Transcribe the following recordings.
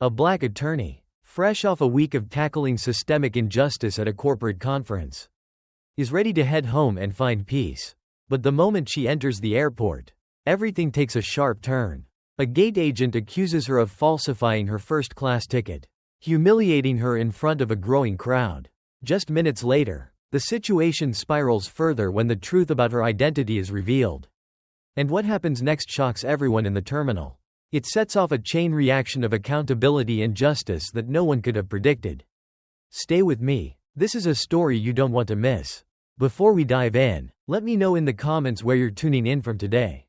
a black attorney, fresh off a week of tackling systemic injustice at a corporate conference, is ready to head home and find peace. But the moment she enters the airport, everything takes a sharp turn. A gate agent accuses her of falsifying her first-class ticket, humiliating her in front of a growing crowd. Just minutes later, the situation spirals further when the truth about her identity is revealed. And what happens next shocks everyone in the terminal. It sets off a chain reaction of accountability and justice that no one could have predicted. Stay with me. This is a story you don't want to miss. Before we dive in, let me know in the comments where you're tuning in from today.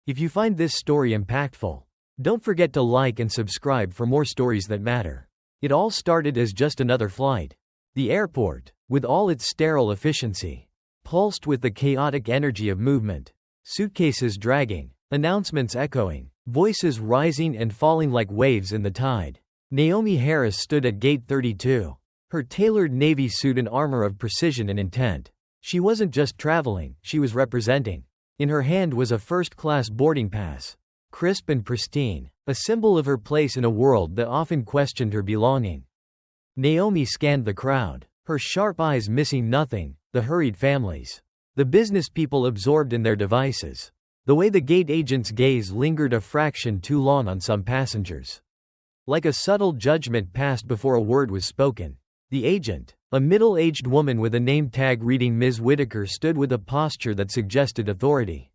If you find this story impactful, don't forget to like and subscribe for more stories that matter. It all started as just another flight. The airport, with all its sterile efficiency, pulsed with the chaotic energy of movement. Suitcases dragging, announcements echoing, voices rising and falling like waves in the tide. Naomi Harris stood at gate 32, her tailored navy suit an armor of precision and intent. She wasn't just traveling, she was representing. In her hand was a first-class boarding pass, crisp and pristine, a symbol of her place in a world that often questioned her belonging. Naomi scanned the crowd, her sharp eyes missing nothing: the hurried families, the business people absorbed in their devices, the way the gate agent's gaze lingered a fraction too long on some passengers. Like a subtle judgment passed before a word was spoken. The agent, a middle-aged woman with a name tag reading Ms. Whitaker, stood with a posture that suggested authority.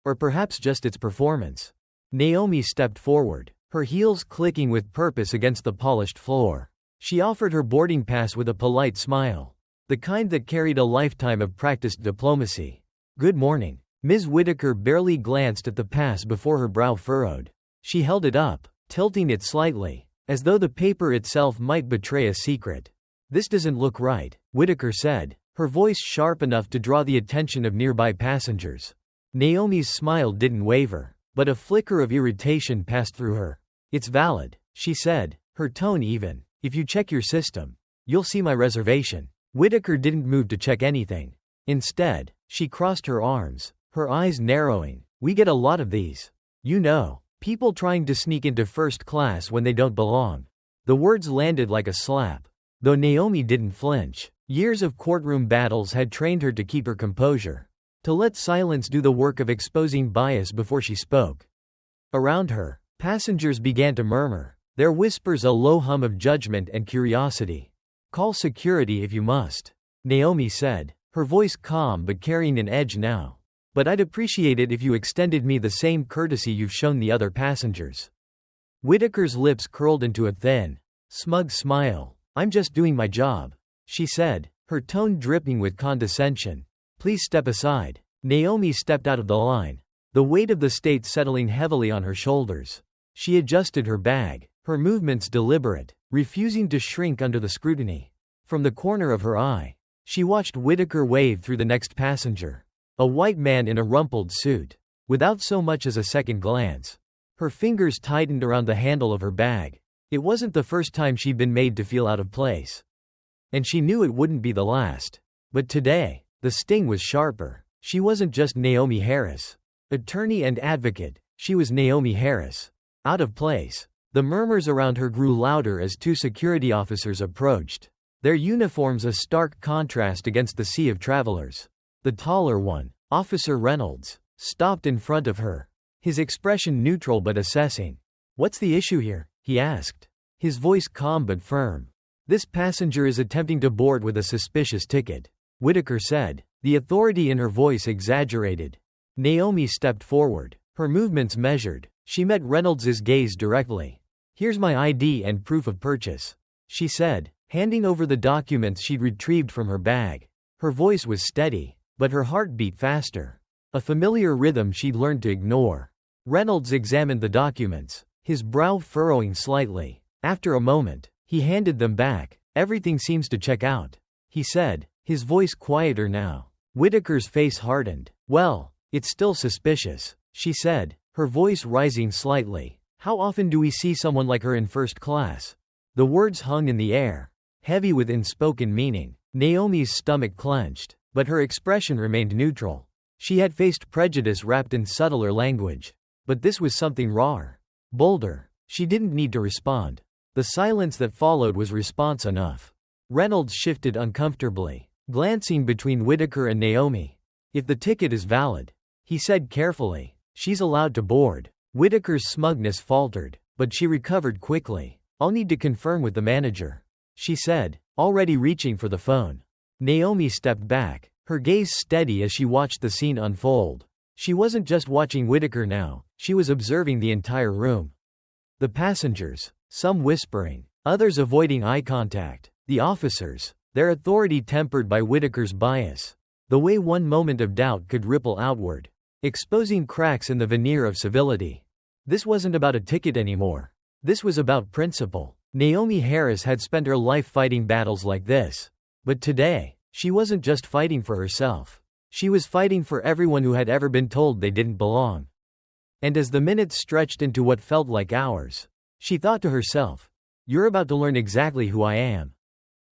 Or perhaps just its performance. Naomi stepped forward, her heels clicking with purpose against the polished floor. She offered her boarding pass with a polite smile, the kind that carried a lifetime of practiced diplomacy. "Good morning." Ms. Whitaker barely glanced at the pass before her brow furrowed. She held it up, tilting it slightly, as though the paper itself might betray a secret. "This doesn't look right," Whitaker said, her voice sharp enough to draw the attention of nearby passengers. Naomi's smile didn't waver, but a flicker of irritation passed through her. "It's valid," she said, her tone even. "If you check your system, you'll see my reservation." Whitaker didn't move to check anything. Instead, she crossed her arms, her eyes narrowing. "We get a lot of these. You know, people trying to sneak into first class when they don't belong." The words landed like a slap. Though Naomi didn't flinch, years of courtroom battles had trained her to keep her composure, to let silence do the work of exposing bias before she spoke. Around her, passengers began to murmur, their whispers a low hum of judgment and curiosity. "Call security if you must," Naomi said, her voice calm but carrying an edge now. "But I'd appreciate it if you extended me the same courtesy you've shown the other passengers." Whitaker's lips curled into a thin, smug smile. "I'm just doing my job," she said, her tone dripping with condescension. "Please step aside." Naomi stepped out of the line, the weight of the state settling heavily on her shoulders. She adjusted her bag, her movements deliberate, refusing to shrink under the scrutiny. From the corner of her eye, she watched Whitaker wave through the next passenger, a white man in a rumpled suit. Without so much as a second glance, her fingers tightened around the handle of her bag. It wasn't the first time she'd been made to feel out of place. And she knew it wouldn't be the last. But today, the sting was sharper. She wasn't just Naomi Harris, attorney and advocate, she was Naomi Harris. Out of place. The murmurs around her grew louder as two security officers approached, their uniforms a stark contrast against the sea of travelers. The taller one, Officer Reynolds, stopped in front of her, his expression neutral but assessing. "What's the issue here?" he asked, his voice calm but firm. "This passenger is attempting to board with a suspicious ticket," Whitaker said, the authority in her voice exaggerated. Naomi stepped forward, her movements measured. She met Reynolds's gaze directly. "Here's my ID and proof of purchase," she said, handing over the documents she'd retrieved from her bag. Her voice was steady, but her heart beat faster, a familiar rhythm she'd learned to ignore. Reynolds examined the documents, his brow furrowing slightly. After a moment, he handed them back. "Everything seems to check out," he said, his voice quieter now. Whitaker's face hardened. "Well, it's still suspicious," she said, her voice rising slightly. "How often do we see someone like her in first class?" The words hung in the air, heavy with unspoken meaning. Naomi's stomach clenched, but her expression remained neutral. She had faced prejudice wrapped in subtler language. But this was something rawer, bolder. She didn't need to respond. The silence that followed was response enough. Reynolds shifted uncomfortably, glancing between Whitaker and Naomi. "If the ticket is valid," he said carefully, "she's allowed to board." Whitaker's smugness faltered, but she recovered quickly. "I'll need to confirm with the manager," she said, already reaching for the phone. Naomi stepped back, her gaze steady as she watched the scene unfold. She wasn't just watching Whitaker now, she was observing the entire room. The passengers, some whispering, others avoiding eye contact. The officers, their authority tempered by Whitaker's bias. The way one moment of doubt could ripple outward, exposing cracks in the veneer of civility. This wasn't about a ticket anymore. This was about principle. Naomi Harris had spent her life fighting battles like this. But today, she wasn't just fighting for herself. She was fighting for everyone who had ever been told they didn't belong. And as the minutes stretched into what felt like hours, she thought to herself, "You're about to learn exactly who I am."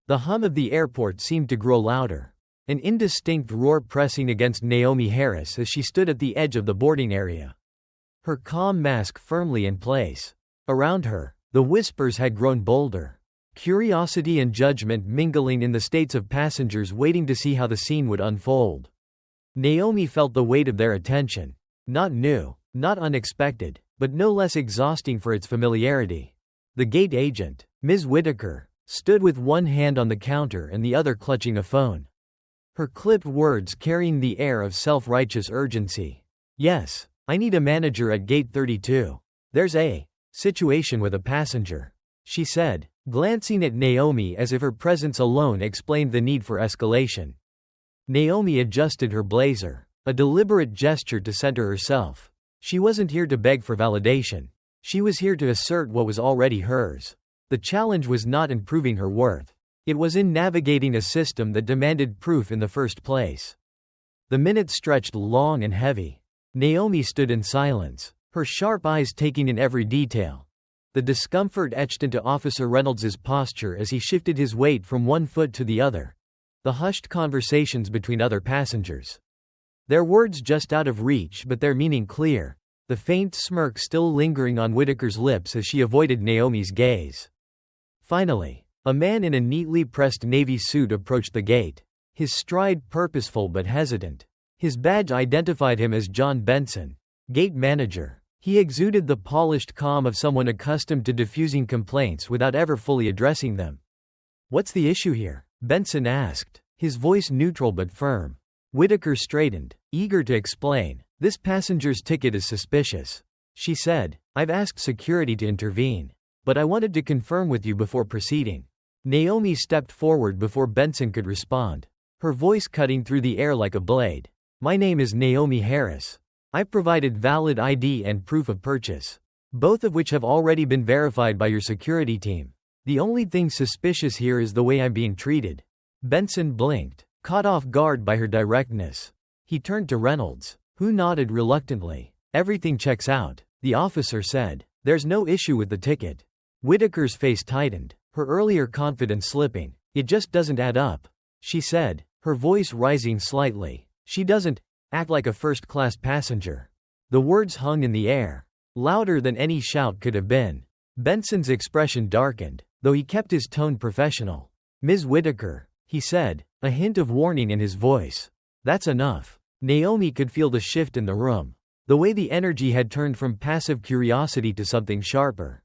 The hum of the airport seemed to grow louder, an indistinct roar pressing against Naomi Harris as she stood at the edge of the boarding area, her calm mask firmly in place. Around her, the whispers had grown bolder, curiosity and judgment mingling in the states of passengers waiting to see how the scene would unfold. Naomi felt the weight of their attention. Not new, not unexpected, but no less exhausting for its familiarity. The gate agent, Ms. Whitaker, stood with one hand on the counter and the other clutching a phone. Her clipped words carrying the air of self-righteous urgency. "Yes, I need a manager at gate 32. There's a situation with a passenger," she said, glancing at Naomi as if her presence alone explained the need for escalation. Naomi adjusted her blazer, a deliberate gesture to center herself. She wasn't here to beg for validation. She was here to assert what was already hers. The challenge was not in proving her worth. It was in navigating a system that demanded proof in the first place. The minutes stretched long and heavy. Naomi stood in silence, her sharp eyes taking in every detail. The discomfort etched into Officer Reynolds's posture as he shifted his weight from one foot to the other. The hushed conversations between other passengers. Their words just out of reach but their meaning clear, the faint smirk still lingering on Whitaker's lips as she avoided Naomi's gaze. Finally, a man in a neatly pressed navy suit approached the gate, his stride purposeful but hesitant. His badge identified him as John Benson, gate manager. He exuded the polished calm of someone accustomed to diffusing complaints without ever fully addressing them. "What's the issue here?" Benson asked, his voice neutral but firm. Whitaker straightened, eager to explain. "This passenger's ticket is suspicious," she said. "I've asked security to intervene, but I wanted to confirm with you before proceeding." Naomi stepped forward before Benson could respond, her voice cutting through the air like a blade. "My name is Naomi Harris. I've provided valid ID and proof of purchase, both of which have already been verified by your security team. The only thing suspicious here is the way I'm being treated." Benson blinked, caught off guard by her directness. He turned to Reynolds, who nodded reluctantly. "Everything checks out," the officer said. "There's no issue with the ticket." Whitaker's face tightened, her earlier confidence slipping. "It just doesn't add up," she said, her voice rising slightly. "She doesn't act like a first-class passenger." The words hung in the air, louder than any shout could have been. Benson's expression darkened, though he kept his tone professional. "Ms. Whitaker," he said, a hint of warning in his voice. "That's enough." Naomi could feel the shift in the room, the way the energy had turned from passive curiosity to something sharper.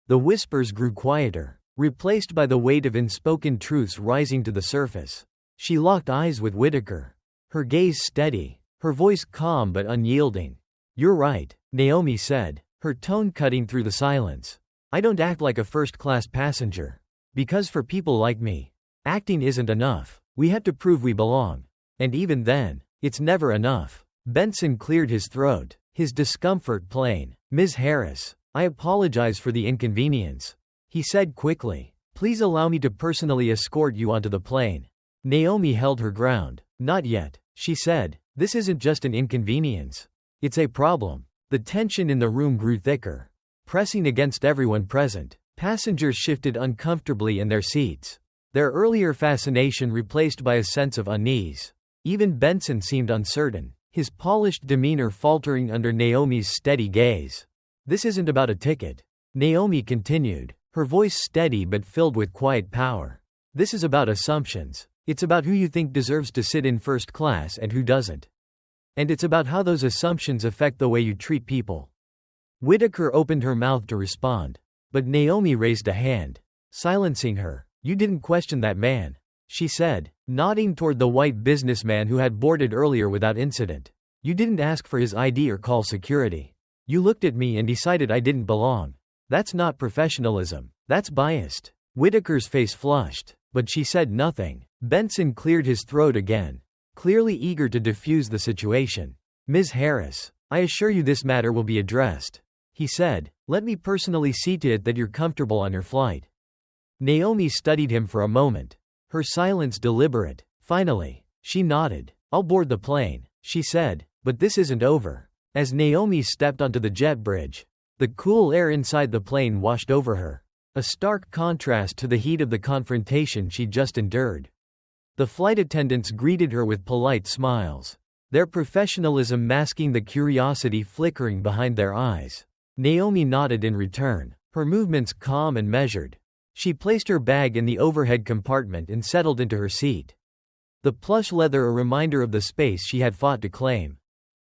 The whispers grew quieter, replaced by the weight of unspoken truths rising to the surface. She locked eyes with Whitaker, her gaze steady, her voice calm but unyielding. "You're right," Naomi said, her tone cutting through the silence. "I don't act like a first-class passenger. Because for people like me, acting isn't enough. We have to prove we belong. And even then, it's never enough." Benson cleared his throat, his discomfort plain. "Ms. Harris, I apologize for the inconvenience," he said quickly. "Please allow me to personally escort you onto the plane." Naomi held her ground. "Not yet," she said. "This isn't just an inconvenience. It's a problem." The tension in the room grew thicker, pressing against everyone present. Passengers shifted uncomfortably in their seats, their earlier fascination replaced by a sense of unease. Even Benson seemed uncertain, his polished demeanor faltering under Naomi's steady gaze. "This isn't about a ticket," Naomi continued, her voice steady but filled with quiet power. This is about assumptions. It's about who you think deserves to sit in first class and who doesn't. And it's about how those assumptions affect the way you treat people. Whitaker opened her mouth to respond, but Naomi raised a hand, silencing her. You didn't question that man, she said, nodding toward the white businessman who had boarded earlier without incident. You didn't ask for his ID or call security. You looked at me and decided I didn't belong. That's not professionalism. That's biased. Whitaker's face flushed, but she said nothing. Benson cleared his throat again, clearly eager to diffuse the situation. Ms. Harris, I assure you this matter will be addressed, he said. Let me personally see to it that you're comfortable on your flight. Naomi studied him for a moment, her silence deliberate. Finally, she nodded. I'll board the plane, she said, but this isn't over. As Naomi stepped onto the jet bridge, the cool air inside the plane washed over her, a stark contrast to the heat of the confrontation she'd just endured. The flight attendants greeted her with polite smiles, their professionalism masking the curiosity flickering behind their eyes. Naomi nodded in return, her movements calm and measured. She placed her bag in the overhead compartment and settled into her seat, the plush leather a reminder of the space she had fought to claim.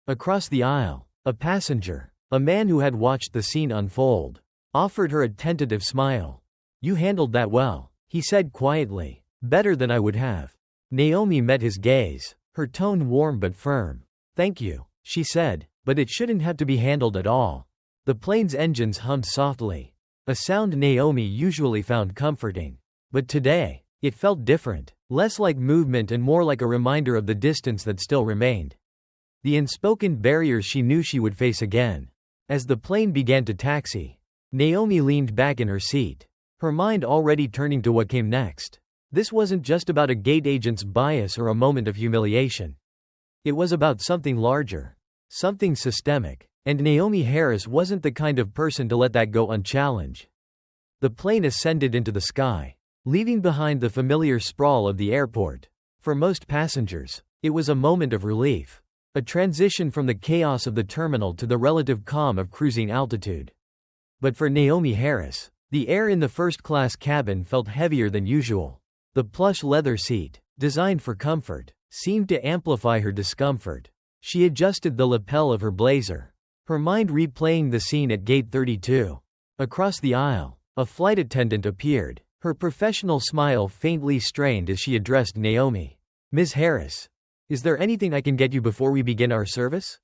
Across the aisle, a passenger, a man who had watched the scene unfold, offered her a tentative smile. You handled that well, he said quietly. Better than I would have. Naomi met his gaze, her tone warm but firm. Thank you, she said, but it shouldn't have to be handled at all. The plane's engines hummed softly, a sound Naomi usually found comforting. But today, it felt different, less like movement and more like a reminder of the distance that still remained. The unspoken barriers she knew she would face again. As the plane began to taxi, Naomi leaned back in her seat, her mind already turning to what came next. This wasn't just about a gate agent's bias or a moment of humiliation. It was about something larger, something systemic, and Naomi Harris wasn't the kind of person to let that go unchallenged. The plane ascended into the sky, leaving behind the familiar sprawl of the airport. For most passengers, it was a moment of relief, a transition from the chaos of the terminal to the relative calm of cruising altitude. But for Naomi Harris, the air in the first-class cabin felt heavier than usual. The plush leather seat, designed for comfort, seemed to amplify her discomfort. She adjusted the lapel of her blazer, her mind replaying the scene at gate 32. Across the aisle, a flight attendant appeared, her professional smile faintly strained as she addressed Naomi. Ms. Harris, is there anything I can get you before we begin our service?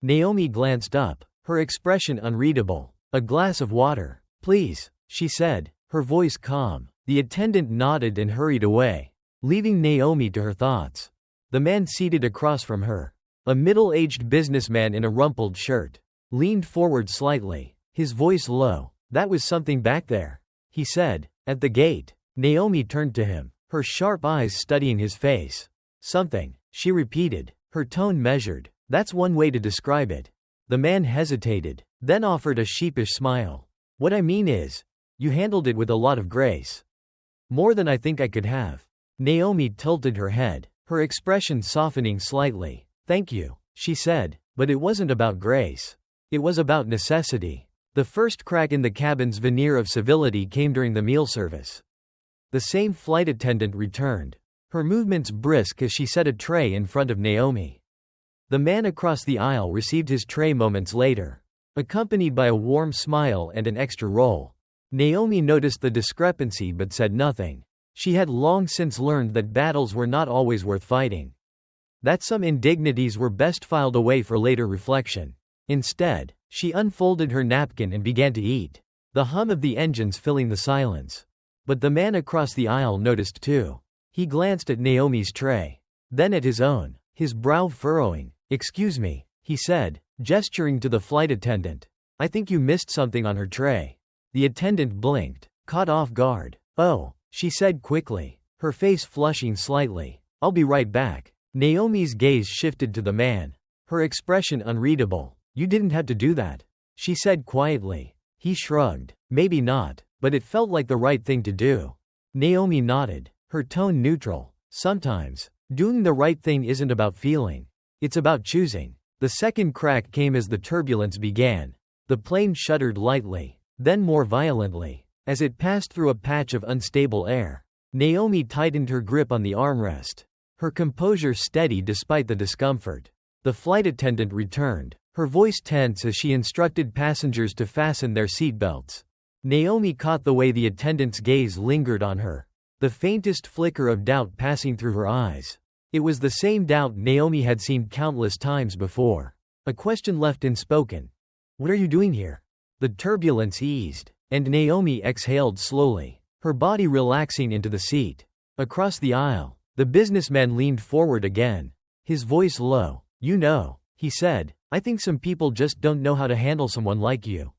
Naomi glanced up, her expression unreadable. A glass of water, please, she said, her voice calm. The attendant nodded and hurried away, leaving Naomi to her thoughts. The man seated across from her, a middle-aged businessman in a rumpled shirt, leaned forward slightly, his voice low. That was something back there, he said. At the gate, Naomi turned to him, her sharp eyes studying his face. Something, she repeated, her tone measured. That's one way to describe it. The man hesitated, then offered a sheepish smile. What I mean is, you handled it with a lot of grace. More than I think I could have. Naomi tilted her head, her expression softening slightly. Thank you, she said, but it wasn't about grace. It was about necessity. The first crack in the cabin's veneer of civility came during the meal service. The same flight attendant returned, her movements brisk as she set a tray in front of Naomi. The man across the aisle received his tray moments later, accompanied by a warm smile and an extra roll. Naomi noticed the discrepancy but said nothing. She had long since learned that battles were not always worth fighting, that some indignities were best filed away for later reflection. Instead, she unfolded her napkin and began to eat, the hum of the engines filling the silence. But the man across the aisle noticed too. He glanced at Naomi's tray, then at his own, his brow furrowing. Excuse me, he said, gesturing to the flight attendant. I think you missed something on her tray. The attendant blinked, caught off guard. Oh, she said quickly, her face flushing slightly. I'll be right back. Naomi's gaze shifted to the man, her expression unreadable. You didn't have to do that, she said quietly. He shrugged. Maybe not, but it felt like the right thing to do. Naomi nodded, her tone neutral. Sometimes, doing the right thing isn't about feeling. It's about choosing. The second crack came as the turbulence began. The plane shuddered lightly, then more violently, As it passed through a patch of unstable air, Naomi tightened her grip on the armrest. Her composure steady despite the discomfort. The flight attendant returned, her voice tense as she instructed passengers to fasten their seatbelts. Naomi caught the way the attendant's gaze lingered on her, the faintest flicker of doubt passing through her eyes. It was the same doubt Naomi had seen countless times before. A question left unspoken. "What are you doing here?" The turbulence eased, and Naomi exhaled slowly, her body relaxing into the seat. Across the aisle, the businessman leaned forward again, his voice low. "You know," he said, "I think some people just don't know how to handle someone like you."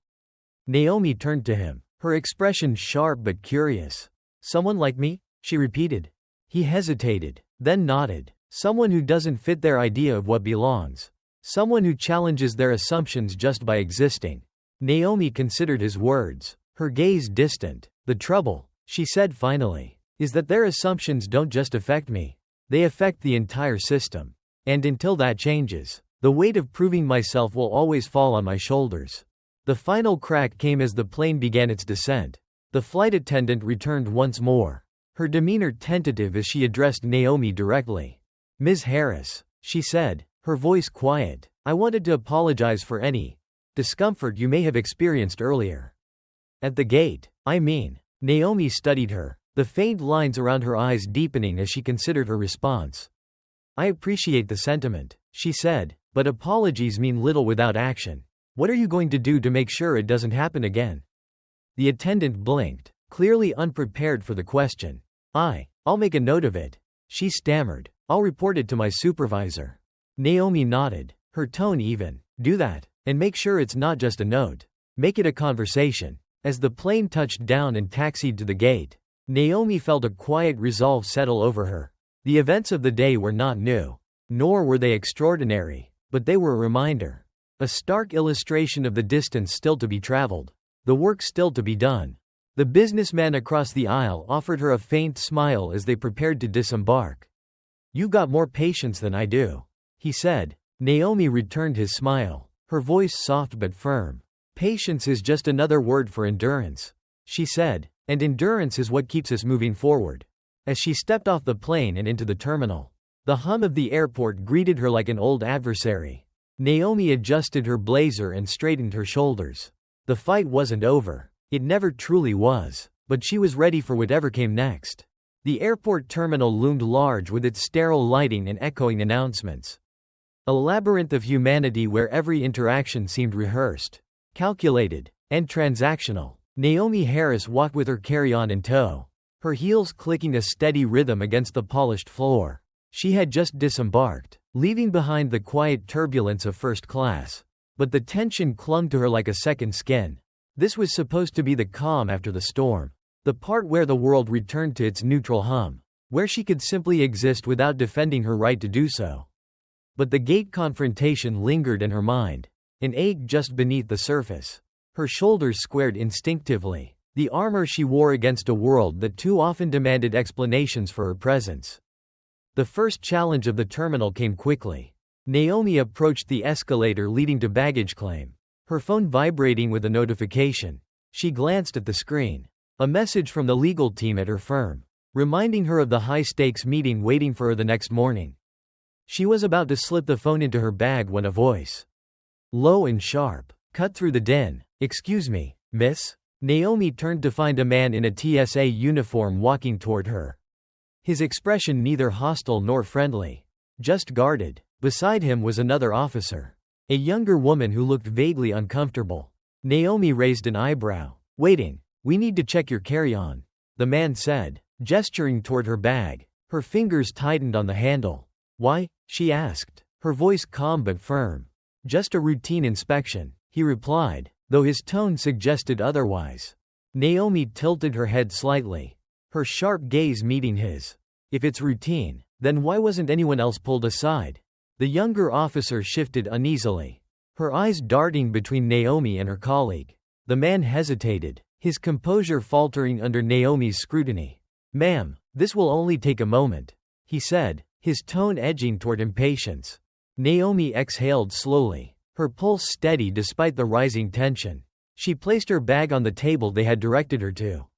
Naomi turned to him, her expression sharp but curious. "Someone like me?" she repeated. He hesitated, then nodded. "Someone who doesn't fit their idea of what belongs. Someone who challenges their assumptions just by existing." Naomi considered his words, her gaze distant. "The trouble," she said finally, "is that their assumptions don't just affect me. They affect the entire system. And until that changes, the weight of proving myself will always fall on my shoulders." The final crack came as the plane began its descent. The flight attendant returned once more, her demeanor tentative as she addressed Naomi directly. "Ms. Harris," she said, her voice quiet, "I wanted to apologize for any discomfort you may have experienced earlier. At the gate, I mean." Naomi studied her, the faint lines around her eyes deepening as she considered her response. "I appreciate the sentiment," she said, "but apologies mean little without action. What are you going to do to make sure it doesn't happen again?" The attendant blinked, clearly unprepared for the question. I'll make a note of it," she stammered. "I'll report it to my supervisor." Naomi nodded, her tone even. "Do that, and make sure it's not just a note. Make it a conversation." As the plane touched down and taxied to the gate, Naomi felt a quiet resolve settle over her. The events of the day were not new, nor were they extraordinary, but they were a reminder. A stark illustration of the distance still to be traveled, the work still to be done. The businessman across the aisle offered her a faint smile as they prepared to disembark. "You've got more patience than I do," he said. Naomi returned his smile, her voice soft but firm. "Patience is just another word for endurance," she said, "and endurance is what keeps us moving forward." As she stepped off the plane and into the terminal, the hum of the airport greeted her like an old adversary. Naomi adjusted her blazer and straightened her shoulders. The fight wasn't over. It never truly was, but she was ready for whatever came next. The airport terminal loomed large with its sterile lighting and echoing announcements. A labyrinth of humanity where every interaction seemed rehearsed, calculated, and transactional. Naomi Harris walked with her carry-on in tow, her heels clicking a steady rhythm against the polished floor. She had just disembarked, leaving behind the quiet turbulence of first class. But the tension clung to her like a second skin. This was supposed to be the calm after the storm, the part where the world returned to its neutral hum, where she could simply exist without defending her right to do so. But the gate confrontation lingered in her mind, an ache just beneath the surface. Her shoulders squared instinctively, the armor she wore against a world that too often demanded explanations for her presence. The first challenge of the terminal came quickly. Naomi approached the escalator leading to baggage claim, her phone vibrating with a notification. She glanced at the screen. A message from the legal team at her firm, reminding her of the high-stakes meeting waiting for her the next morning. She was about to slip the phone into her bag when a voice, low and sharp, cut through the din. "Excuse me, miss?" Naomi turned to find a man in a TSA uniform walking toward her. His expression neither hostile nor friendly, just guarded. Beside him was another officer, a younger woman who looked vaguely uncomfortable. Naomi raised an eyebrow. "Waiting. We need to check your carry-on," the man said, gesturing toward her bag. Her fingers tightened on the handle. "Why?" she asked, her voice calm but firm. "Just a routine inspection," he replied, though his tone suggested otherwise. Naomi tilted her head slightly, her sharp gaze meeting his. "If it's routine, then why wasn't anyone else pulled aside?" The younger officer shifted uneasily, her eyes darting between Naomi and her colleague. The man hesitated, his composure faltering under Naomi's scrutiny. "Ma'am, this will only take a moment," he said, his tone edging toward impatience. Naomi exhaled slowly, her pulse steady despite the rising tension. She placed her bag on the table they had directed her to.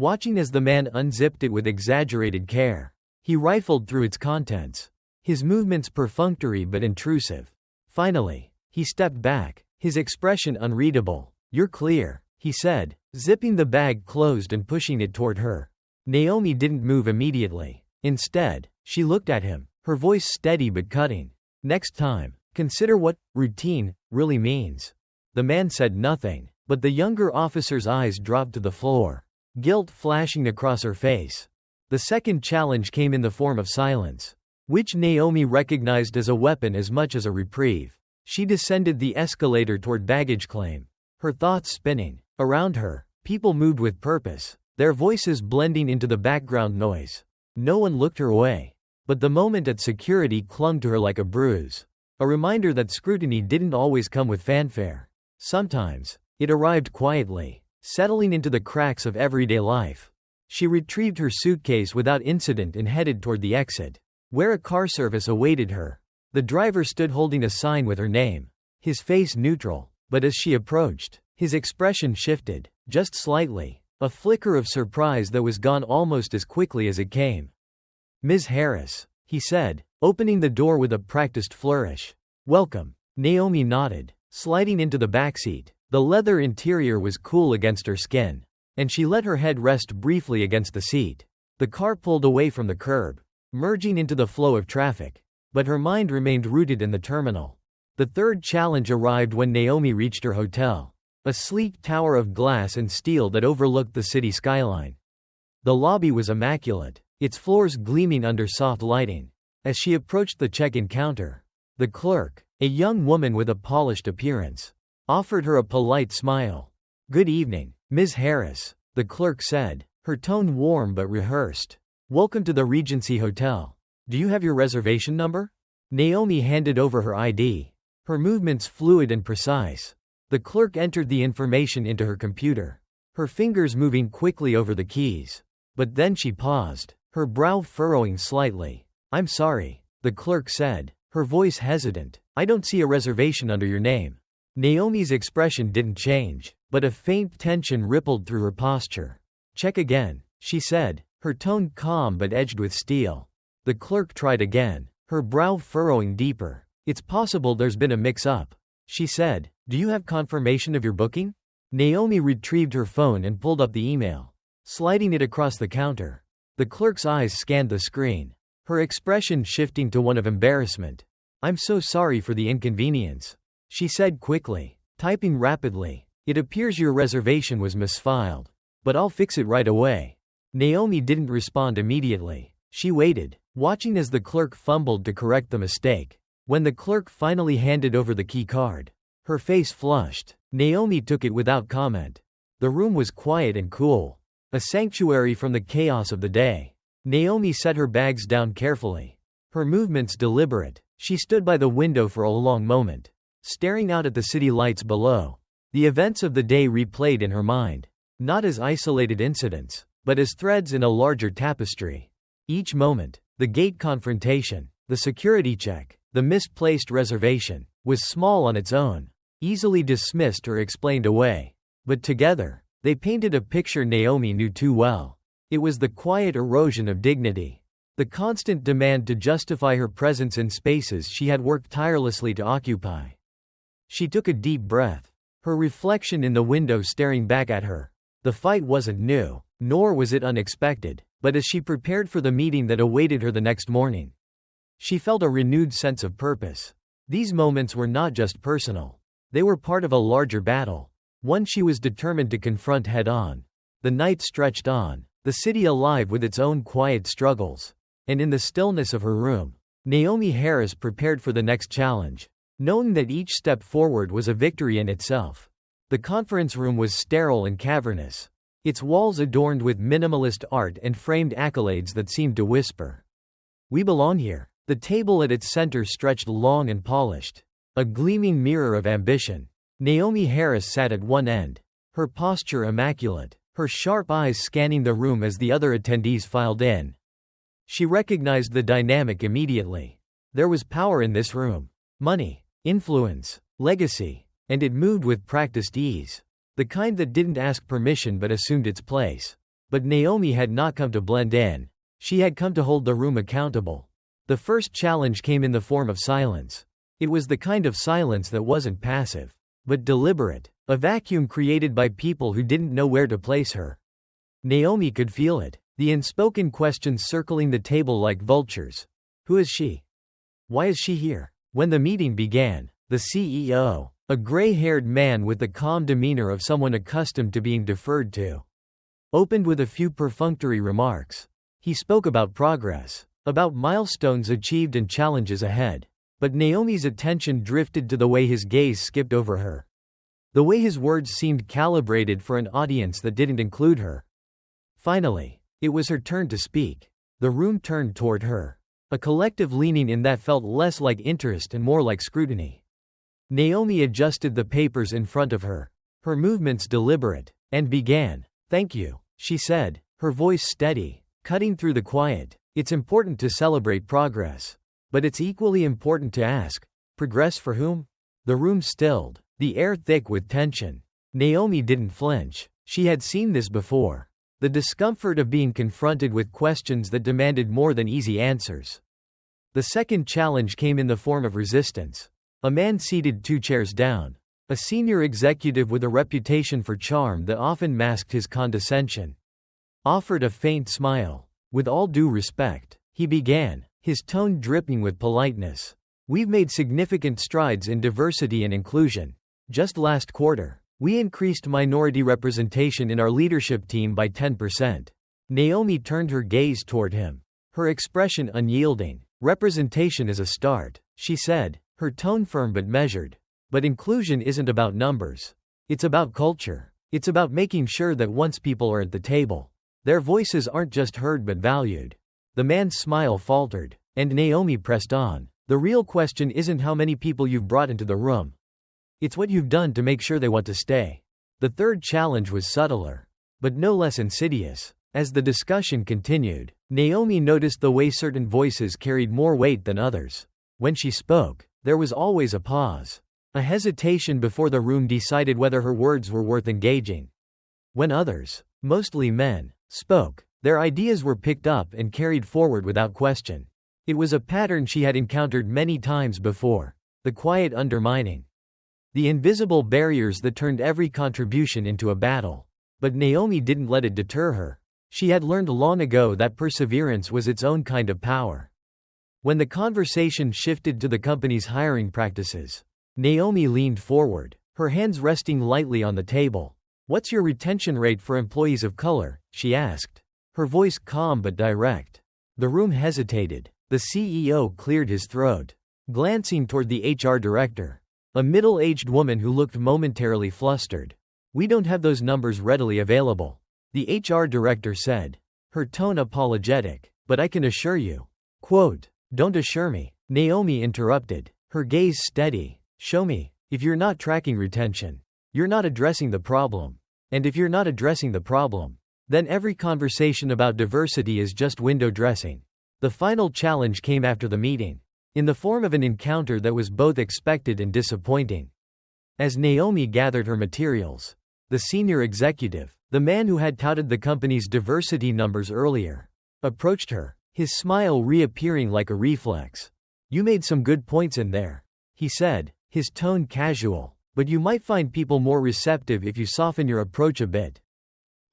watching as the man unzipped it with exaggerated care. He rifled through its contents, his movements perfunctory but intrusive. Finally, he stepped back, his expression unreadable. "You're clear," he said, zipping the bag closed and pushing it toward her. Naomi didn't move immediately. Instead, she looked at him, her voice steady but cutting. "Next time, consider what routine really means." The man said nothing, but the younger officer's eyes dropped to the floor, guilt flashing across her face. The second challenge came in the form of silence, which Naomi recognized as a weapon as much as a reprieve. She descended the escalator toward baggage claim, her thoughts spinning. Around her, people moved with purpose, their voices blending into the background noise. No one looked her way. But the moment at security clung to her like a bruise, a reminder that scrutiny didn't always come with fanfare. Sometimes, it arrived quietly, settling into the cracks of everyday life. She retrieved her suitcase without incident and headed toward the exit, where a car service awaited her. The driver stood holding a sign with her name, his face neutral, but as she approached, his expression shifted, just slightly, a flicker of surprise that was gone almost as quickly as it came. "Ms. Harris," he said, opening the door with a practiced flourish. "Welcome." Naomi nodded, sliding into the backseat. The leather interior was cool against her skin, and she let her head rest briefly against the seat. The car pulled away from the curb, merging into the flow of traffic, but her mind remained rooted in the terminal. The third challenge arrived when Naomi reached her hotel, a sleek tower of glass and steel that overlooked the city skyline. The lobby was immaculate, its floors gleaming under soft lighting. As she approached the check-in counter, the clerk, a young woman with a polished appearance, offered her a polite smile. "Good evening, Ms. Harris," the clerk said, her tone warm but rehearsed. "Welcome to the Regency Hotel. Do you have your reservation number?" Naomi handed over her ID, her movements fluid and precise. The clerk entered the information into her computer, her fingers moving quickly over the keys. But then she paused, her brow furrowing slightly. "I'm sorry," the clerk said, her voice hesitant. "I don't see a reservation under your name." Naomi's expression didn't change, but a faint tension rippled through her posture. "Check again," she said, her tone calm but edged with steel. The clerk tried again, her brow furrowing deeper. "It's possible there's been a mix-up," she said. "Do you have confirmation of your booking?" Naomi retrieved her phone and pulled up the email, sliding it across the counter. The clerk's eyes scanned the screen, her expression shifting to one of embarrassment. "I'm so sorry for the inconvenience," she said quickly, typing rapidly. "It appears your reservation was misfiled, but I'll fix it right away." Naomi didn't respond immediately. She waited, watching as the clerk fumbled to correct the mistake. When the clerk finally handed over the key card, her face flushed. Naomi took it without comment. The room was quiet and cool, a sanctuary from the chaos of the day. Naomi set her bags down carefully, her movements deliberate. She stood by the window for a long moment, staring out at the city lights below. The events of the day replayed in her mind, not as isolated incidents, but as threads in a larger tapestry. Each moment, the gate confrontation, the security check, the misplaced reservation, was small on its own, easily dismissed or explained away. But together, they painted a picture Naomi knew too well. It was the quiet erosion of dignity, the constant demand to justify her presence in spaces she had worked tirelessly to occupy. She took a deep breath, her reflection in the window staring back at her. The fight wasn't new, nor was it unexpected, but as she prepared for the meeting that awaited her the next morning, she felt a renewed sense of purpose. These moments were not just personal. They were part of a larger battle, one she was determined to confront head-on. The night stretched on, the city alive with its own quiet struggles. And in the stillness of her room, Naomi Harris prepared for the next challenge, knowing that each step forward was a victory in itself. The conference room was sterile and cavernous, its walls adorned with minimalist art and framed accolades that seemed to whisper, "We belong here." The table at its center stretched long and polished, a gleaming mirror of ambition. Naomi Harris sat at one end, her posture immaculate, her sharp eyes scanning the room as the other attendees filed in. She recognized the dynamic immediately. There was power in this room, money, influence, legacy, and it moved with practiced ease, the kind that didn't ask permission but assumed its place. But Naomi had not come to blend in. She had come to hold the room accountable. The first challenge came in the form of silence. It was the kind of silence that wasn't passive, but deliberate, a vacuum created by people who didn't know where to place her. Naomi could feel it, the unspoken questions circling the table like vultures. Who is she? Why is she here? When the meeting began, the CEO, a gray-haired man with the calm demeanor of someone accustomed to being deferred to, opened with a few perfunctory remarks. He spoke about progress, about milestones achieved and challenges ahead. But Naomi's attention drifted to the way his gaze skipped over her. The way his words seemed calibrated for an audience that didn't include her. Finally, it was her turn to speak. The room turned toward her, a collective leaning in that felt less like interest and more like scrutiny. Naomi adjusted the papers in front of her, her movements deliberate, and began. "Thank you," she said, her voice steady, cutting through the quiet. "It's important to celebrate progress. But it's equally important to ask, progress for whom?" The room stilled, the air thick with tension. Naomi didn't flinch. She had seen this before. The discomfort of being confronted with questions that demanded more than easy answers. The second challenge came in the form of resistance. A man seated 2 chairs down, a senior executive with a reputation for charm that often masked his condescension, offered a faint smile. "With all due respect," he began, his tone dripping with politeness. "We've made significant strides in diversity and inclusion. Just last quarter, we increased minority representation in our leadership team by 10%. Naomi turned her gaze toward him, her expression unyielding. "Representation is a start," she said, her tone firm but measured. "But inclusion isn't about numbers. It's about culture. It's about making sure that once people are at the table, their voices aren't just heard but valued." The man's smile faltered, and Naomi pressed on. "The real question isn't how many people you've brought into the room. It's what you've done to make sure they want to stay." The third challenge was subtler, but no less insidious. As the discussion continued, Naomi noticed the way certain voices carried more weight than others. When she spoke, there was always a pause, a hesitation before the room decided whether her words were worth engaging. When others, mostly men, spoke, their ideas were picked up and carried forward without question. It was a pattern she had encountered many times before, the quiet undermining, the invisible barriers that turned every contribution into a battle. But Naomi didn't let it deter her. She had learned long ago that perseverance was its own kind of power. When the conversation shifted to the company's hiring practices, Naomi leaned forward, her hands resting lightly on the table. "What's your retention rate for employees of color?" she asked, her voice calm but direct. The room hesitated. The CEO cleared his throat, glancing toward the HR director, a middle-aged woman who looked momentarily flustered. "We don't have those numbers readily available," the HR director said, her tone apologetic, "but I can assure you." "Don't assure me," Naomi interrupted, her gaze steady. "Show me. If you're not tracking retention, you're not addressing the problem. And if you're not addressing the problem, then every conversation about diversity is just window dressing." The final challenge came after the meeting, in the form of an encounter that was both expected and disappointing. As Naomi gathered her materials, the senior executive, the man who had touted the company's diversity numbers earlier, approached her, his smile reappearing like a reflex. "You made some good points in there," he said, his tone casual, "but you might find people more receptive if you soften your approach a bit."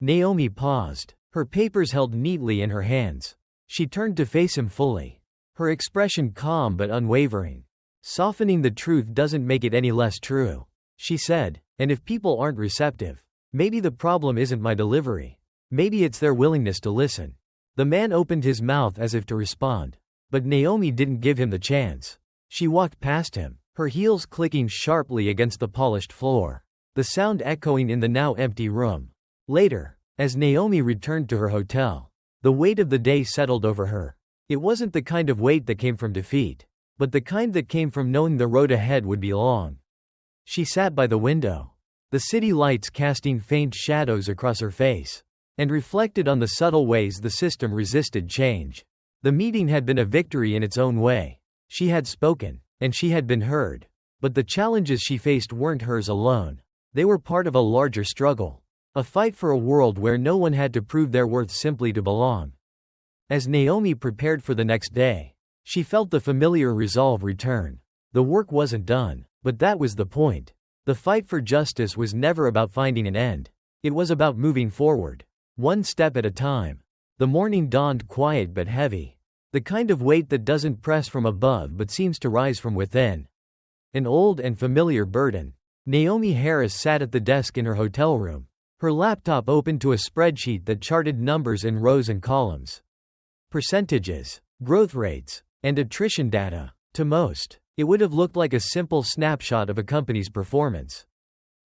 Naomi paused, her papers held neatly in her hands. She turned to face him fully, her expression calm but unwavering. "Softening the truth doesn't make it any less true," she said, "and if people aren't receptive, maybe the problem isn't my delivery. Maybe it's their willingness to listen." The man opened his mouth as if to respond, but Naomi didn't give him the chance. She walked past him, her heels clicking sharply against the polished floor, the sound echoing in the now empty room. Later, as Naomi returned to her hotel, the weight of the day settled over her. It wasn't the kind of weight that came from defeat, but the kind that came from knowing the road ahead would be long. She sat by the window, the city lights casting faint shadows across her face, and reflected on the subtle ways the system resisted change. The meeting had been a victory in its own way. She had spoken, and she had been heard. But the challenges she faced weren't hers alone. They were part of a larger struggle. A fight for a world where no one had to prove their worth simply to belong. As Naomi prepared for the next day, she felt the familiar resolve return. The work wasn't done, but that was the point. The fight for justice was never about finding an end. It was about moving forward, one step at a time. The morning dawned quiet but heavy. The kind of weight that doesn't press from above but seems to rise from within. An old and familiar burden. Naomi Harris sat at the desk in her hotel room, her laptop open to a spreadsheet that charted numbers in rows and columns. Percentages, growth rates, and attrition data. To most, it would have looked like a simple snapshot of a company's performance.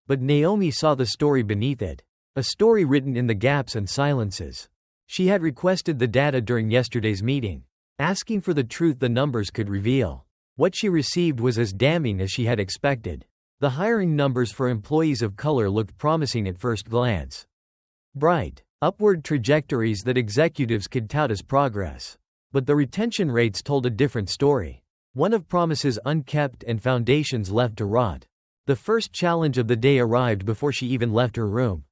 But Naomi saw the story beneath it. A story written in the gaps and silences. She had requested the data during yesterday's meeting, asking for the truth the numbers could reveal. What she received was as damning as she had expected. The hiring numbers for employees of color looked promising at first glance. Bright, upward trajectories that executives could tout as progress. But the retention rates told a different story. One of promises unkept and foundations left to rot. The first challenge of the day arrived before she even left her room.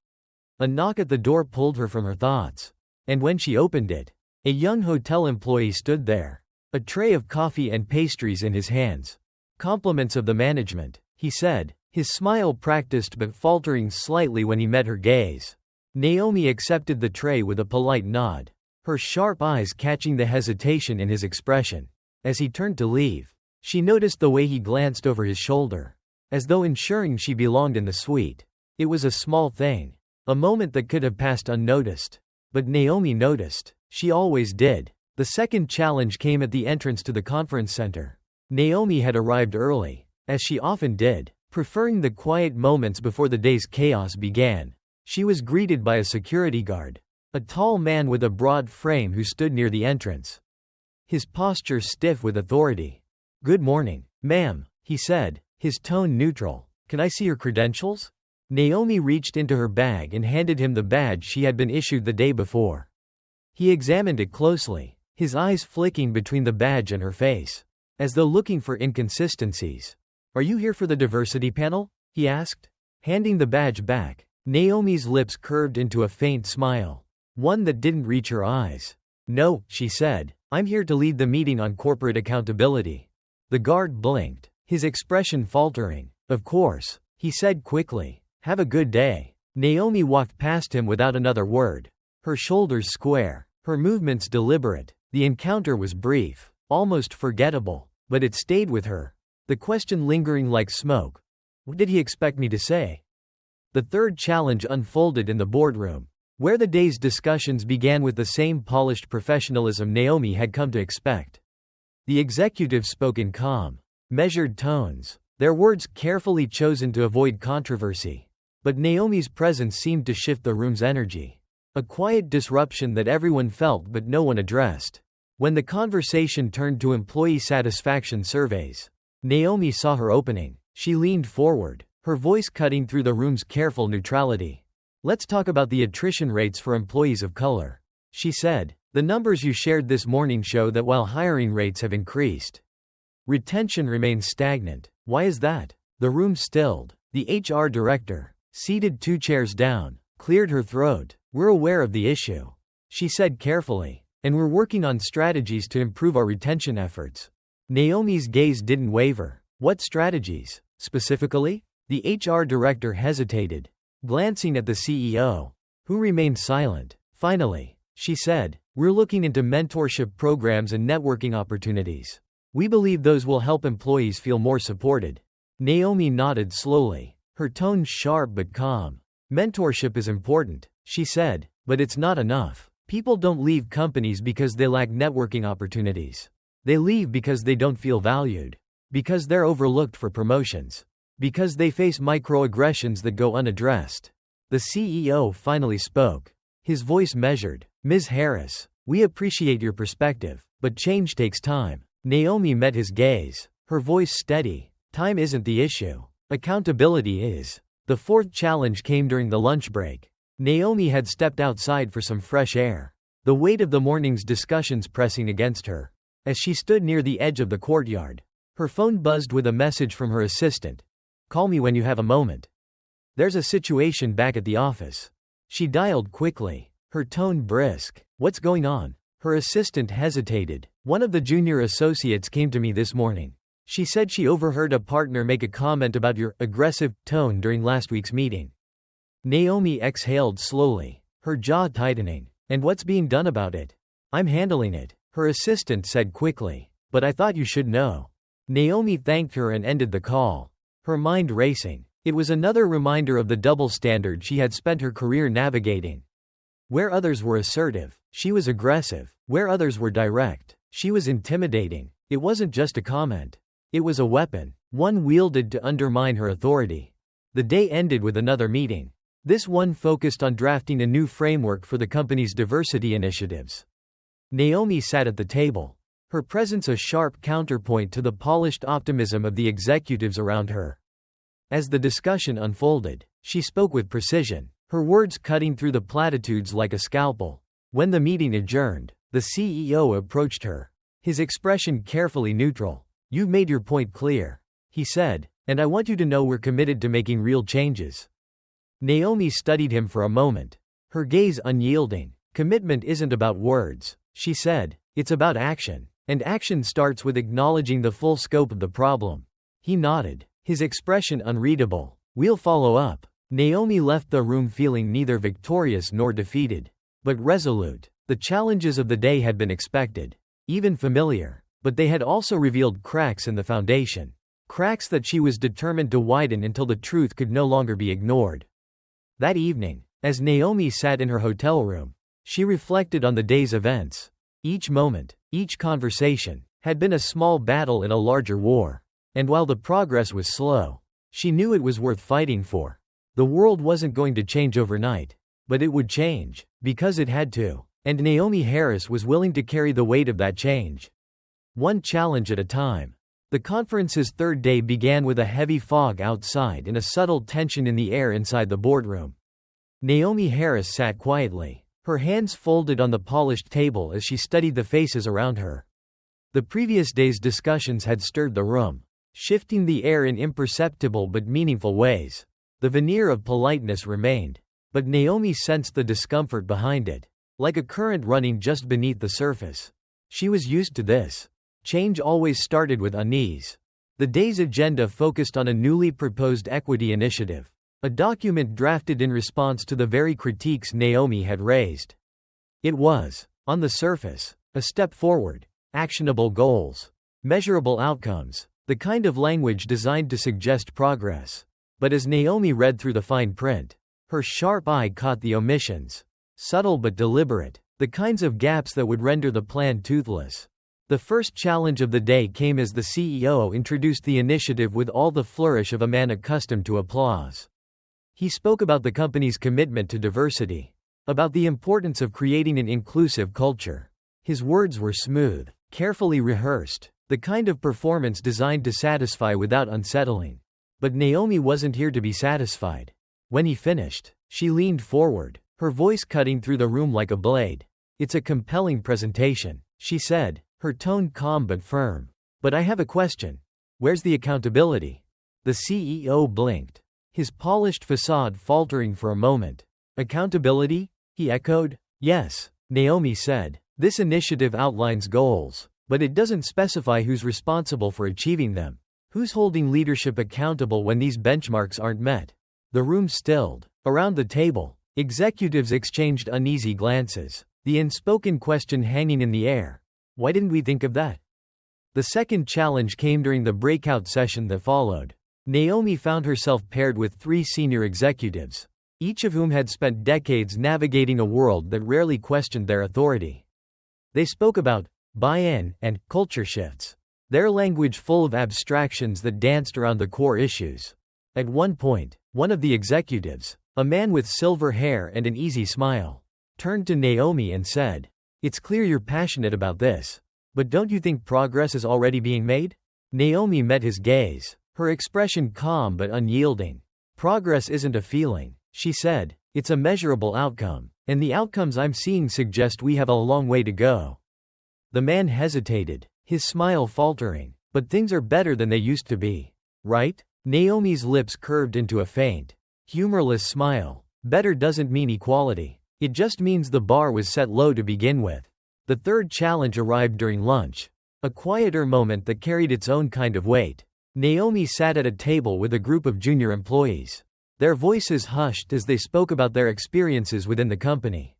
A knock at the door pulled her from her thoughts. And when she opened it, a young hotel employee stood there, a tray of coffee and pastries in his hands. "Compliments of the management," he said, his smile practiced but faltering slightly when he met her gaze. Naomi accepted the tray with a polite nod, her sharp eyes catching the hesitation in his expression. As he turned to leave, she noticed the way he glanced over his shoulder, as though ensuring she belonged in the suite. It was a small thing, a moment that could have passed unnoticed. But Naomi noticed. She always did. The second challenge came at the entrance to the conference center. Naomi had arrived early, as she often did, preferring the quiet moments before the day's chaos began. She was greeted by a security guard, a tall man with a broad frame who stood near the entrance, his posture stiff with authority. "Good morning, ma'am," he said, his tone neutral. "Can I see your credentials?" Naomi reached into her bag and handed him the badge she had been issued the day before. He examined it closely, his eyes flicking between the badge and her face, as though looking for inconsistencies. "Are you here for the diversity panel?" he asked. Handing the badge back, Naomi's lips curved into a faint smile, one that didn't reach her eyes. "No," she said, "I'm here to lead the meeting on corporate accountability." The guard blinked, his expression faltering. "Of course," he said quickly. "Have a good day." Naomi walked past him without another word, her shoulders square, her movements deliberate. The encounter was brief, almost forgettable, but it stayed with her, the question lingering like smoke. What did he expect me to say? The third challenge unfolded in the boardroom, where the day's discussions began with the same polished professionalism Naomi had come to expect. The executives spoke in calm, measured tones, their words carefully chosen to avoid controversy. But Naomi's presence seemed to shift the room's energy. A quiet disruption that everyone felt but no one addressed. When the conversation turned to employee satisfaction surveys, Naomi saw her opening. She leaned forward, her voice cutting through the room's careful neutrality. "Let's talk about the attrition rates for employees of color," she said. "The numbers you shared this morning show that while hiring rates have increased, retention remains stagnant. Why is that?" The room stilled. The HR director, seated 2 chairs down, cleared her throat. "We're aware of the issue," she said carefully, "and we're working on strategies to improve our retention efforts." Naomi's gaze didn't waver. "What strategies, specifically?" The HR director hesitated, glancing at the CEO, who remained silent. "Finally," she said, "we're looking into mentorship programs and networking opportunities. We believe those will help employees feel more supported." Naomi nodded slowly, her tone sharp but calm. "Mentorship is important," she said, "but it's not enough. People don't leave companies because they lack networking opportunities. They leave because they don't feel valued, because they're overlooked for promotions, because they face microaggressions that go unaddressed." The CEO finally spoke, his voice measured. "Ms. Harris, we appreciate your perspective, but change takes time." Naomi met his gaze, her voice steady. "Time isn't the issue. Accountability is." The fourth challenge came during the lunch break. Naomi had stepped outside for some fresh air, the weight of the morning's discussions pressing against her. As she stood near the edge of the courtyard, her phone buzzed with a message from her assistant. "Call me when you have a moment. There's a situation back at the office." She dialed quickly, her tone brisk. "What's going on?" Her assistant hesitated. "One of the junior associates came to me this morning. She said she overheard a partner make a comment about your aggressive tone during last week's meeting." Naomi exhaled slowly, her jaw tightening. "And what's being done about it?" "I'm handling it," her assistant said quickly. "But I thought you should know." Naomi thanked her and ended the call, her mind racing. It was another reminder of the double standard she had spent her career navigating. Where others were assertive, she was aggressive. Where others were direct, she was intimidating. It wasn't just a comment. It was a weapon, one wielded to undermine her authority. The day ended with another meeting. This one focused on drafting a new framework for the company's diversity initiatives. Naomi sat at the table, her presence a sharp counterpoint to the polished optimism of the executives around her. As the discussion unfolded, she spoke with precision, her words cutting through the platitudes like a scalpel. When the meeting adjourned, the CEO approached her, his expression carefully neutral. "You've made your point clear," he said, "and I want you to know we're committed to making real changes." Naomi studied him for a moment, her gaze unyielding. "Commitment isn't about words," she said, "it's about action, and action starts with acknowledging the full scope of the problem." He nodded, his expression unreadable. "We'll follow up." Naomi left the room feeling neither victorious nor defeated, but resolute. The challenges of the day had been expected, even familiar, but they had also revealed cracks in the foundation. Cracks that she was determined to widen until the truth could no longer be ignored. That evening, as Naomi sat in her hotel room, she reflected on the day's events. Each moment, each conversation, had been a small battle in a larger war. And while the progress was slow, she knew it was worth fighting for. The world wasn't going to change overnight, but it would change, because it had to. And Naomi Harris was willing to carry the weight of that change. One challenge at a time. The conference's third day began with a heavy fog outside and a subtle tension in the air inside the boardroom. Naomi Harris sat quietly, her hands folded on the polished table as she studied the faces around her. The previous day's discussions had stirred the room, shifting the air in imperceptible but meaningful ways. The veneer of politeness remained, but Naomi sensed the discomfort behind it, like a current running just beneath the surface. She was used to this. Change always started with unease. The day's agenda focused on a newly proposed equity initiative, a document drafted in response to the very critiques Naomi had raised. It was, on the surface, a step forward, actionable goals, measurable outcomes, the kind of language designed to suggest progress. But as Naomi read through the fine print, her sharp eye caught the omissions, subtle but deliberate, the kinds of gaps that would render the plan toothless. The first challenge of the day came as the CEO introduced the initiative with all the flourish of a man accustomed to applause. He spoke about the company's commitment to diversity, about the importance of creating an inclusive culture. His words were smooth, carefully rehearsed, the kind of performance designed to satisfy without unsettling. But Naomi wasn't here to be satisfied. When he finished, she leaned forward, her voice cutting through the room like a blade. "It's a compelling presentation," she said, her tone calm but firm. "But I have a question. Where's the accountability?" The CEO blinked, his polished facade faltering for a moment. "Accountability?" he echoed. "Yes," Naomi said. "This initiative outlines goals, but it doesn't specify who's responsible for achieving them. Who's holding leadership accountable when these benchmarks aren't met?" The room stilled. Around the table, executives exchanged uneasy glances, the unspoken question hanging in the air. Why didn't we think of that? The second challenge came during the breakout session that followed. Naomi found herself paired with three senior executives, each of whom had spent decades navigating a world that rarely questioned their authority. They spoke about buy-in and culture shifts, their language full of abstractions that danced around the core issues. At one point, one of the executives, a man with silver hair and an easy smile, turned to Naomi and said, "It's clear you're passionate about this. But don't you think progress is already being made?" Naomi met his gaze, her expression calm but unyielding. "Progress isn't a feeling," she said, "it's a measurable outcome, and the outcomes I'm seeing suggest we have a long way to go." The man hesitated, his smile faltering. "But things are better than they used to be, right?" Naomi's lips curved into a faint, humorless smile. Better doesn't mean equality. It just means the bar was set low to begin with. The third challenge arrived during lunch. A quieter moment that carried its own kind of weight. Naomi sat at a table with a group of junior employees. Their voices hushed as they spoke about their experiences within the company.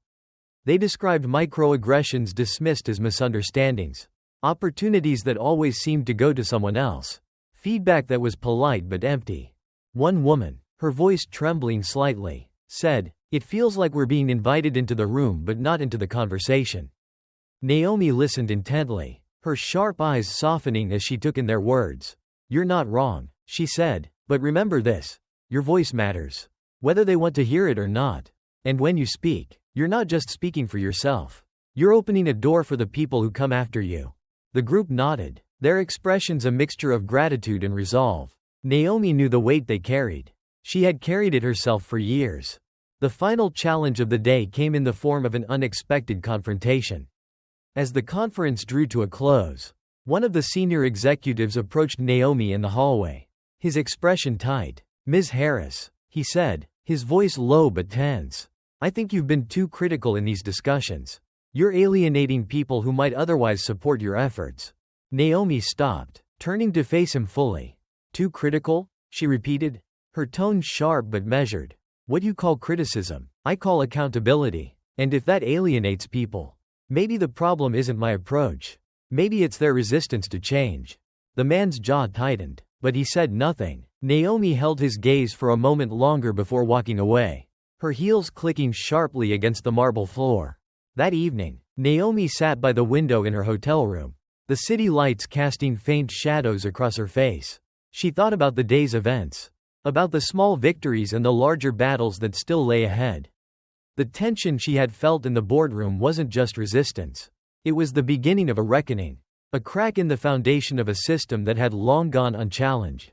They described microaggressions dismissed as misunderstandings, opportunities that always seemed to go to someone else, feedback that was polite but empty. One woman, her voice trembling slightly, said, "It feels like we're being invited into the room but not into the conversation." Naomi listened intently, her sharp eyes softening as she took in their words. "You're not wrong," she said, "but remember this. Your voice matters. Whether they want to hear it or not. And when you speak, you're not just speaking for yourself. You're opening a door for the people who come after you." The group nodded, their expressions a mixture of gratitude and resolve. Naomi knew the weight they carried. She had carried it herself for years. The final challenge of the day came in the form of an unexpected confrontation. As the conference drew to a close, one of the senior executives approached Naomi in the hallway. His expression tight. "Ms. Harris," he said, his voice low but tense, "I think you've been too critical in these discussions. You're alienating people who might otherwise support your efforts." Naomi stopped, turning to face him fully. "Too critical?" she repeated, her tone sharp but measured. "What you call criticism, I call accountability. And if that alienates people, maybe the problem isn't my approach. Maybe it's their resistance to change." The man's jaw tightened, but he said nothing. Naomi held his gaze for a moment longer before walking away, her heels clicking sharply against the marble floor. That evening, Naomi sat by the window in her hotel room, the city lights casting faint shadows across her face. She thought about the day's events, about the small victories and the larger battles that still lay ahead. The tension she had felt in the boardroom wasn't just resistance. It was the beginning of a reckoning, a crack in the foundation of a system that had long gone unchallenged.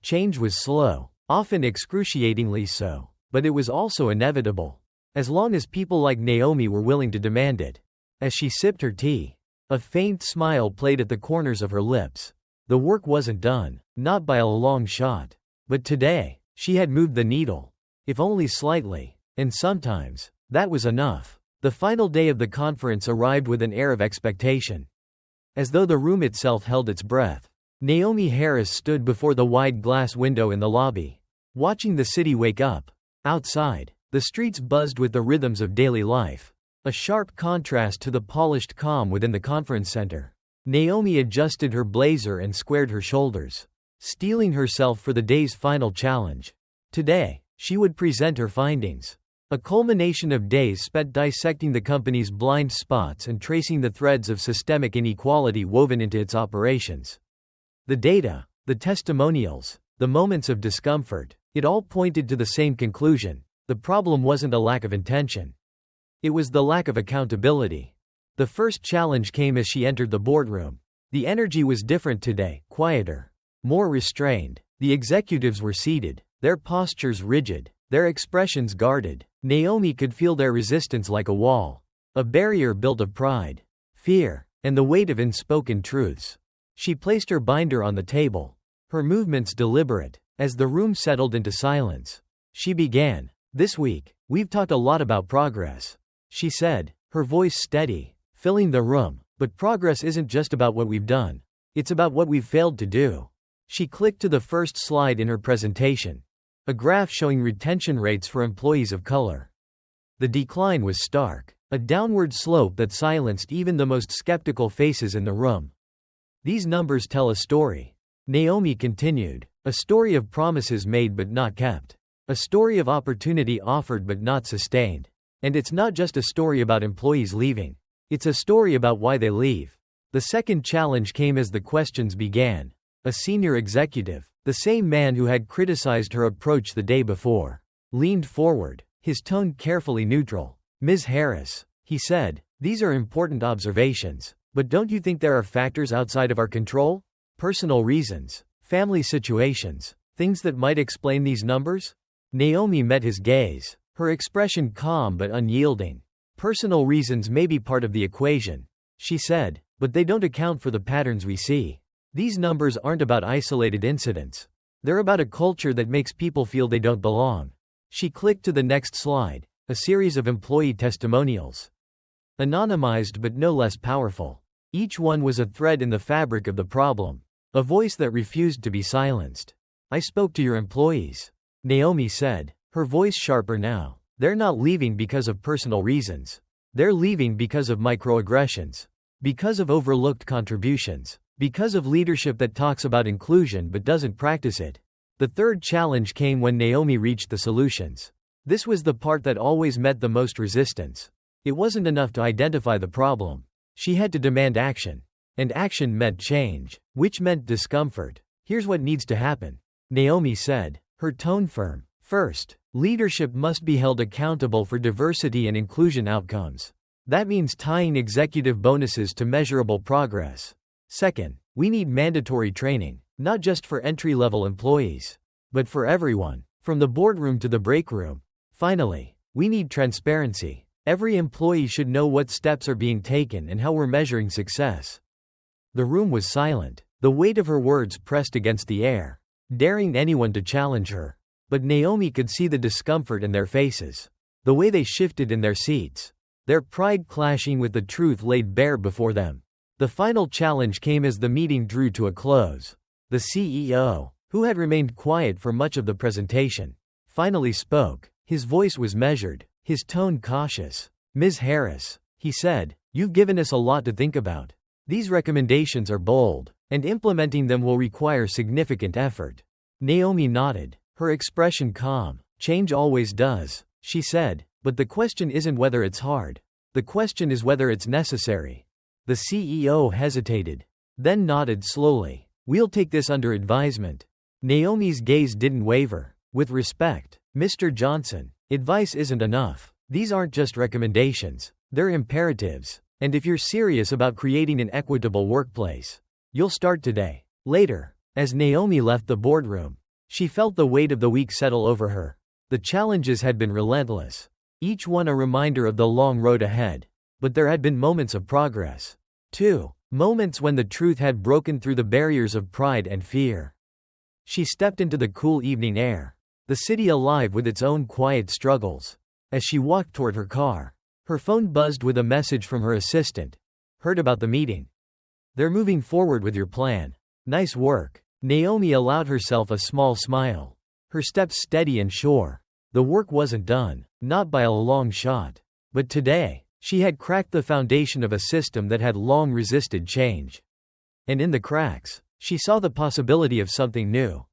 Change was slow, often excruciatingly so, but it was also inevitable, as long as people like Naomi were willing to demand it. As she sipped her tea, a faint smile played at the corners of her lips. The work wasn't done, not by a long shot. But today, she had moved the needle, if only slightly, and sometimes, that was enough. The final day of the conference arrived with an air of expectation. As though the room itself held its breath, Naomi Harris stood before the wide glass window in the lobby, watching the city wake up. Outside, the streets buzzed with the rhythms of daily life, a sharp contrast to the polished calm within the conference center. Naomi adjusted her blazer and squared her shoulders, steeling herself for the day's final challenge. Today, she would present her findings, a culmination of days spent dissecting the company's blind spots and tracing the threads of systemic inequality woven into its operations. The data, the testimonials, the moments of discomfort, it all pointed to the same conclusion. The problem wasn't a lack of intention. It was the lack of accountability. The first challenge came as she entered the boardroom. The energy was different today, quieter, more restrained. The executives were seated, their postures rigid, their expressions guarded. Naomi could feel their resistance like a wall, a barrier built of pride, fear, and the weight of unspoken truths. She placed her binder on the table, her movements deliberate. As the room settled into silence, she began, "This week, we've talked a lot about progress," she said, her voice steady, filling the room. "But progress isn't just about what we've done. It's about what we've failed to do." She clicked to the first slide in her presentation, a graph showing retention rates for employees of color. The decline was stark, a downward slope that silenced even the most skeptical faces in the room. "These numbers tell a story," Naomi continued, "a story of promises made but not kept, a story of opportunity offered but not sustained. And it's not just a story about employees leaving. It's a story about why they leave." The second challenge came as the questions began. A senior executive, the same man who had criticized her approach the day before, leaned forward, his tone carefully neutral. "Ms. Harris," he said, "these are important observations, but don't you think there are factors outside of our control? Personal reasons, family situations, things that might explain these numbers?" Naomi met his gaze, her expression calm but unyielding. "Personal reasons may be part of the equation," she said, "but they don't account for the patterns we see. These numbers aren't about isolated incidents. They're about a culture that makes people feel they don't belong." She clicked to the next slide, a series of employee testimonials. Anonymized but no less powerful. Each one was a thread in the fabric of the problem. A voice that refused to be silenced. I spoke to your employees, Naomi said, her voice sharper now. They're not leaving because of personal reasons. They're leaving because of microaggressions. Because of overlooked contributions. Because of leadership that talks about inclusion but doesn't practice it. The third challenge came when Naomi reached the solutions. This was the part that always met the most resistance. It wasn't enough to identify the problem. She had to demand action. And action meant change, which meant discomfort. Here's what needs to happen, Naomi said, her tone firm. First, leadership must be held accountable for diversity and inclusion outcomes. That means tying executive bonuses to measurable progress. Second, we need mandatory training, not just for entry-level employees, but for everyone, from the boardroom to the break room. Finally, we need transparency. Every employee should know what steps are being taken and how we're measuring success. The room was silent, the weight of her words pressed against the air, daring anyone to challenge her. But Naomi could see the discomfort in their faces, the way they shifted in their seats, their pride clashing with the truth laid bare before them. The final challenge came as the meeting drew to a close. The CEO, who had remained quiet for much of the presentation, finally spoke. His voice was measured, his tone cautious. Ms. Harris, he said, you've given us a lot to think about. These recommendations are bold, and implementing them will require significant effort. Naomi nodded, her expression calm. Change always does, she said, but the question isn't whether it's hard. The question is whether it's necessary. The CEO hesitated, then nodded slowly. We'll take this under advisement. Naomi's gaze didn't waver. With respect, Mr. Johnson, advice isn't enough. These aren't just recommendations, they're imperatives. And if you're serious about creating an equitable workplace, you'll start today. Later, as Naomi left the boardroom, she felt the weight of the week settle over her. The challenges had been relentless, each one a reminder of the long road ahead. But there had been moments of progress, too. Moments when the truth had broken through the barriers of pride and fear. She stepped into the cool evening air, the city alive with its own quiet struggles. As she walked toward her car, her phone buzzed with a message from her assistant. Heard about the meeting. They're moving forward with your plan. Nice work. Naomi allowed herself a small smile, her steps steady and sure. The work wasn't done, not by a long shot. But today, she had cracked the foundation of a system that had long resisted change. And in the cracks, she saw the possibility of something new.